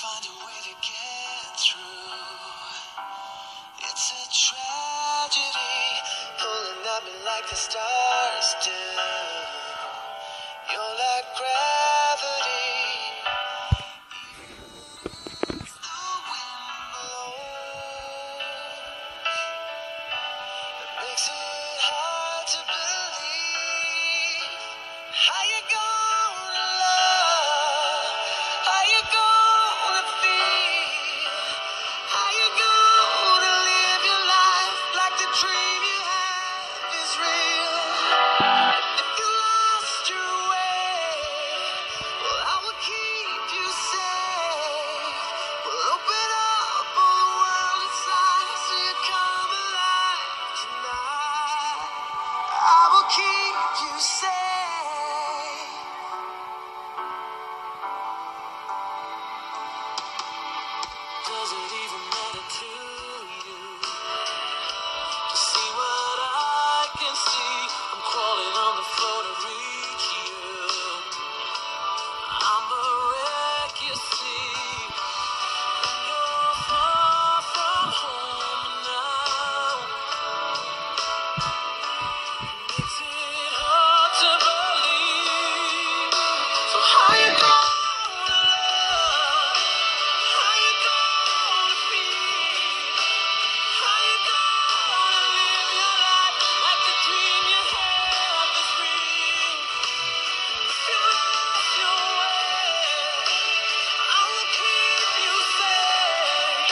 find a way to get through. It's a tragedy, pulling at me like the stars do. You're like gravity. The wind blows. It makes it hard to believe. How you gonna love? How you gonna feel? How you gonna live your life like the dream you have is real? If you lost your way, well, I will keep you safe. We'll open up all the world inside so you come alive tonight. I will keep you safe. Does it even matter to you to see what I can see? I'm crawling on the floor to reach you. I'm a wreck, you see. When you're far from home now, makes it hard to believe. So how you gonna love? How you gonna feel? How you gonna live your life like the dream you have is real? If you lost your way, I will keep you safe.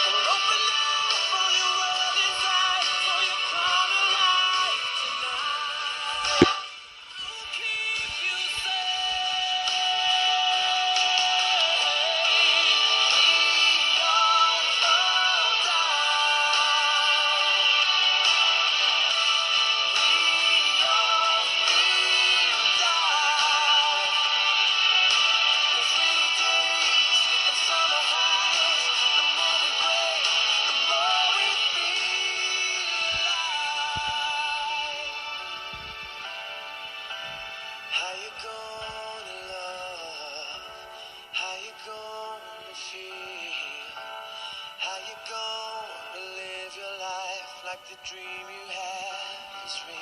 We'll open up all your world inside so you come alive tonight. I will keep you safe. We all fall down. We all feel down. There's rainy days and summer highs. The more we break, the more we feel alive. How you gonna love? How you gonna feel? How you gonna live your life like the dream you have is real?